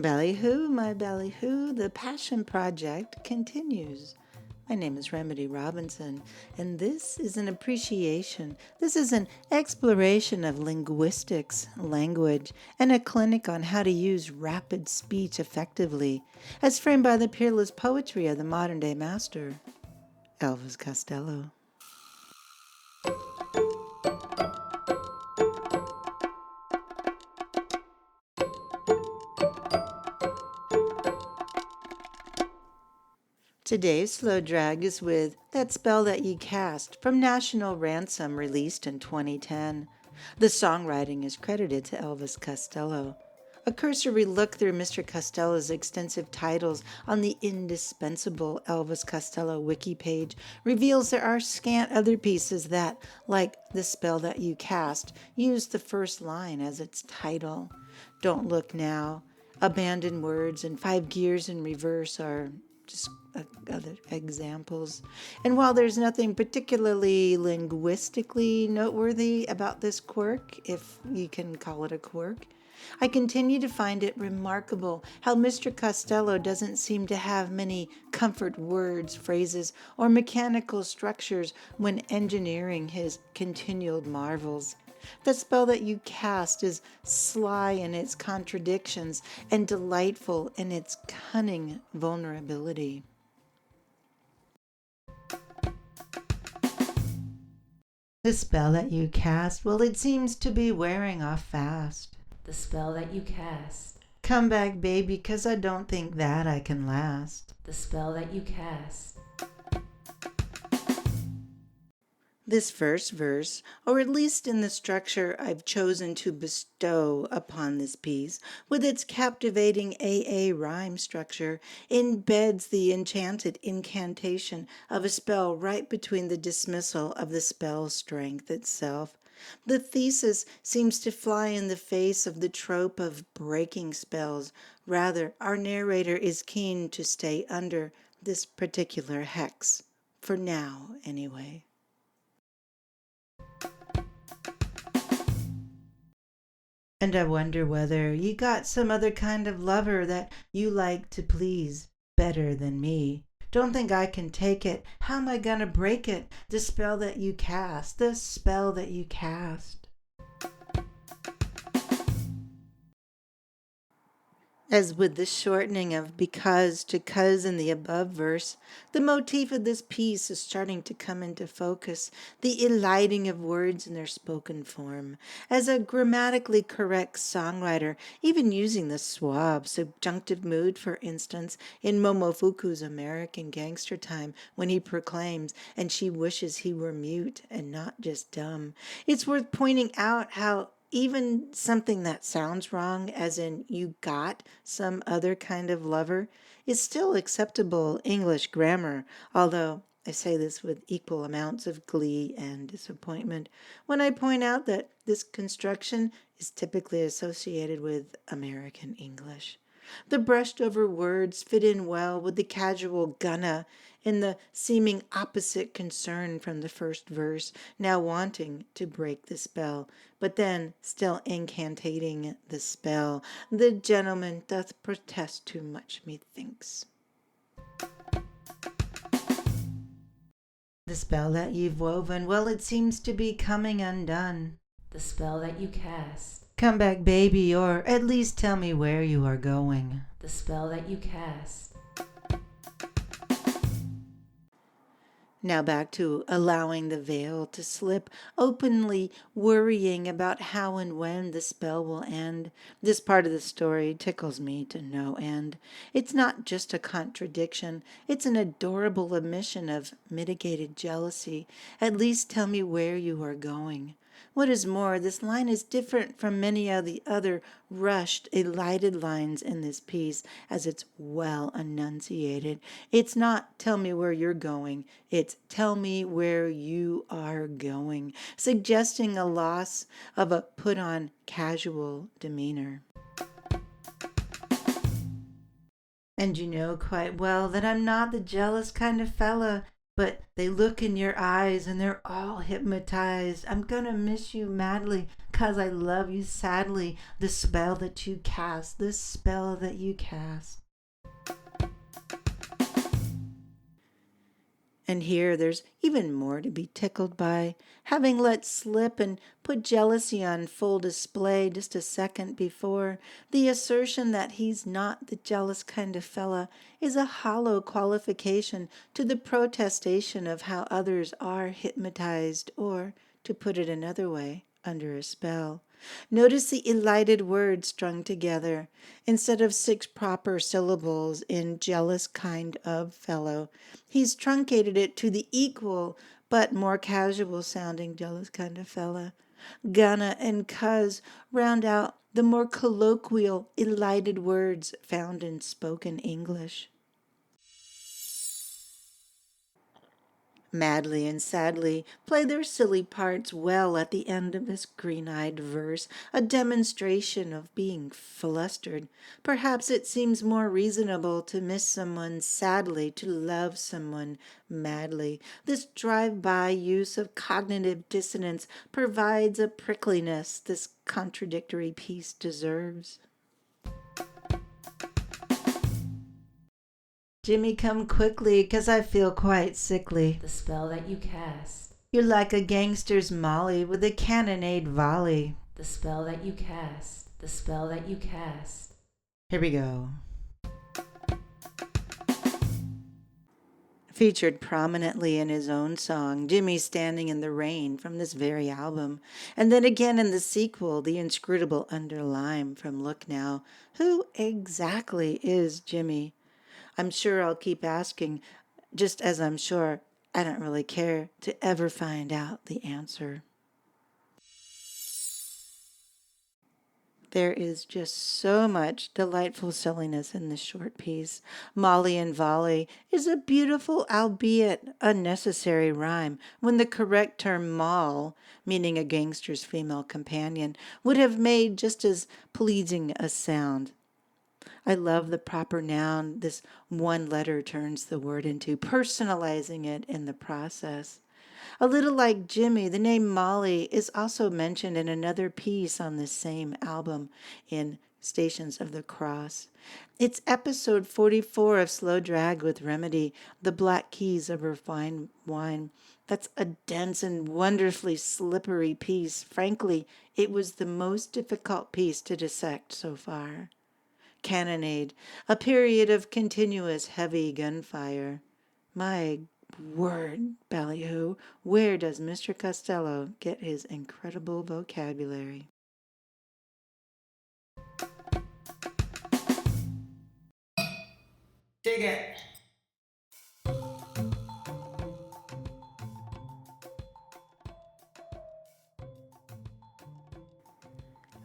Ballyhoo, my ballyhoo, the Passion Project continues. My name is Remedy Robinson, and this is an appreciation. This is an exploration of linguistics, language, and a clinic on how to use rapid speech effectively, as framed by the peerless poetry of the modern day master, Elvis Costello. Today's slow drag is with That Spell That You Cast from National Ransom, released in 2010. The songwriting is credited to Elvis Costello. A cursory look through Mr. Costello's extensive titles on the indispensable Elvis Costello wiki page reveals there are scant other pieces that, like The Spell That You Cast, use the first line as its title. Don't Look Now, Abandoned Words, and Five Gears in Reverse are just other examples. And while there's nothing particularly linguistically noteworthy about this quirk, if you can call it a quirk, I continue to find it remarkable how Mr. Costello doesn't seem to have many comfort words, phrases, or mechanical structures when engineering his continual marvels. The spell that you cast is sly in its contradictions and delightful in its cunning vulnerability. The spell that you cast, well, it seems to be wearing off fast. The spell that you cast. Come back, baby, 'cause I don't think that I can last. The spell that you cast. This first verse, or at least in the structure I've chosen to bestow upon this piece, with its captivating AA rhyme structure, embeds the enchanted incantation of a spell right between the dismissal of the spell strength itself. The thesis seems to fly in the face of the trope of breaking spells. Rather, our narrator is keen to stay under this particular hex, for now anyway. And I wonder whether you got some other kind of lover that you like to please better than me. Don't think I can take it. How am I gonna break it? The spell that you cast, the spell that you cast. As with the shortening of because to cuz in the above verse, the motif of this piece is starting to come into focus, the eliding of words in their spoken form. As a grammatically correct songwriter, even using the suave, subjunctive mood, for instance, in Momofuku's American Gangster Time, when he proclaims, and she wishes he were mute and not just dumb. It's worth pointing out how even something that sounds wrong, as in you got some other kind of lover, is still acceptable English grammar, although I say this with equal amounts of glee and disappointment when I point out that this construction is typically associated with American English. The brushed over words fit in well with the casual gunna in the seeming opposite concern from the first verse, now wanting to break the spell, but then still incantating the spell. The gentleman doth protest too much, methinks. The spell that you've woven, well, it seems to be coming undone. The spell that you cast. Come back, baby, or at least tell me where you are going. The spell that you cast. Now back to allowing the veil to slip, openly worrying about how and when the spell will end. This part of the story tickles me to no end. It's not just a contradiction, it's an adorable admission of mitigated jealousy. At least tell me where you are going. What is more, this line is different from many of the other rushed, elided lines in this piece, as it's well enunciated. It's not tell me where you're going, it's tell me where you are going, suggesting a loss of a put-on casual demeanor. And you know quite well that I'm not the jealous kind of fella, but they look in your eyes and they're all hypnotized. I'm gonna miss you madly. because I love you sadly, the spell that you cast, the spell that you cast. And here there's even more to be tickled by, having let slip and put jealousy on full display just a second before. The assertion that he's not the jealous kind of fella is a hollow qualification to the protestation of how others are hypnotized, or, to put it another way, under a spell. Notice the elided words strung together. Instead of 6 proper syllables in jealous kind of fellow, he's truncated it to the equal but more casual sounding jealous kind of fella. Gonna and cuz round out the more colloquial elided words found in spoken English. Madly and sadly play their silly parts well at the end of this green-eyed verse, a demonstration of being flustered. Perhaps it seems more reasonable to miss someone sadly, to love someone madly. This drive-by use of cognitive dissonance provides a prickliness this contradictory piece deserves. Jimmy, come quickly, 'cause I feel quite sickly. The spell that you cast. You're like a gangster's molly with a cannonade volley. The spell that you cast. The spell that you cast. Here we go. Featured prominently in his own song, Jimmy Standing in the Rain, from this very album, and then again in the sequel, The Inscrutable Underlime, from Look Now. Who exactly is Jimmy? I'm sure I'll keep asking, just as I'm sure I don't really care to ever find out the answer. There is just so much delightful silliness in this short piece. Molly and Volley is a beautiful, albeit unnecessary rhyme, when the correct term moll, meaning a gangster's female companion, would have made just as pleasing a sound. I love the proper noun this one letter turns the word into, personalizing it in the process. A little like Jimmy, the name Molly is also mentioned in another piece on this same album in Stations of the Cross. It's episode 44 of Slow Drag with Remedy, The Black Keys of Her Fine Wine. That's a dense and wonderfully slippery piece. Frankly, it was the most difficult piece to dissect so far. Cannonade, a period of continuous heavy gunfire. My word, ballyhoo, where does Mr. Costello get his incredible vocabulary? Dig it.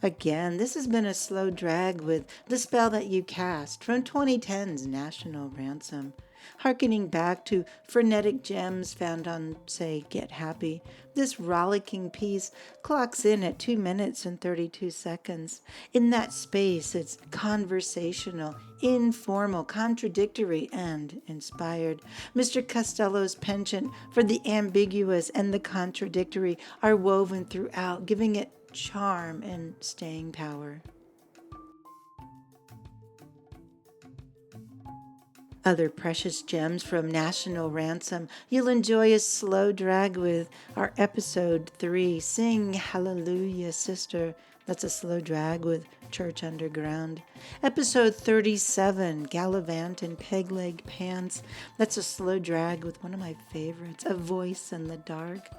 Again, this has been a slow drag with The Spell That You Cast from 2010's National Ransom. Harkening back to frenetic gems found on, say, Get Happy, this rollicking piece clocks in at 2 minutes and 32 seconds. In that space, it's conversational, informal, contradictory, and inspired. Mr. Costello's penchant for the ambiguous and the contradictory are woven throughout, giving it charm and staying power. Other precious gems from National Ransom you'll enjoy a slow drag with are episode 3, Sing Hallelujah Sister. That's a slow drag with Church Underground. Episode 37, Gallivant in Peg Leg Pants. That's a slow drag with one of my favorites, A Voice in the Dark.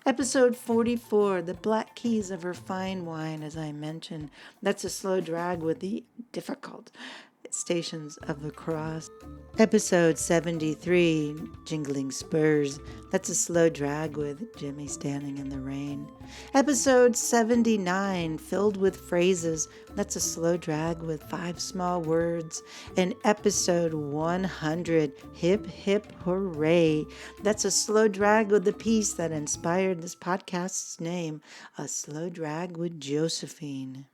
Episode 44, The Black Keys of Her Fine Wine, as I mentioned. That's a slow drag with the difficult Stations of the Cross. Episode 73, Jingling Spurs. That's a slow drag with Jimmy Standing in the Rain. Episode 79, Filled with Phrases. That's a slow drag with 5 small words. And episode 100, Hip Hip Hooray. That's a slow drag with the piece that inspired this podcast's name, A Slow Drag with Josephine.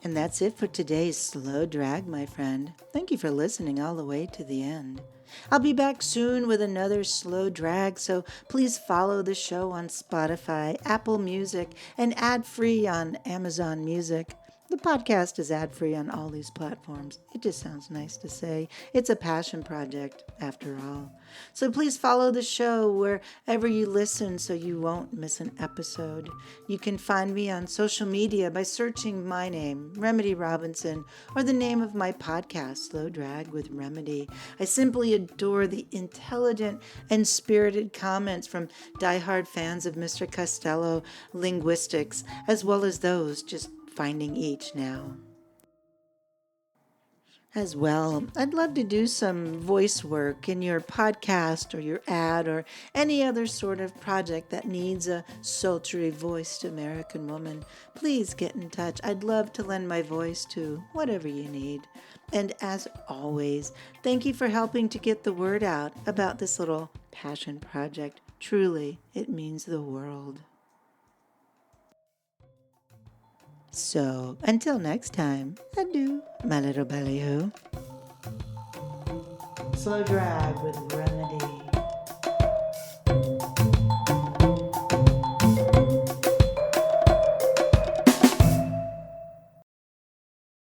And that's it for today's Slow Drag, my friend. Thank you for listening all the way to the end. I'll be back soon with another Slow Drag, so please follow the show on Spotify, Apple Music, and ad-free on Amazon Music. The podcast is ad-free on all these platforms. It just sounds nice to say. It's a passion project, after all. So please follow the show wherever you listen so you won't miss an episode. You can find me on social media by searching my name, Remedy Robinson, or the name of my podcast, Slow Drag with Remedy. I simply adore the intelligent and spirited comments from diehard fans of Mr. Costello linguistics, as well as those just finding each now. As well, I'd love to do some voice work in your podcast or your ad or any other sort of project that needs a sultry voiced American woman. Please get in touch. I'd love to lend my voice to whatever you need. And as always, thank you for helping to get the word out about this little passion project. Truly, it means the world. So, until next time, adieu, my little ballyhoo. Slow Drag with Remedy.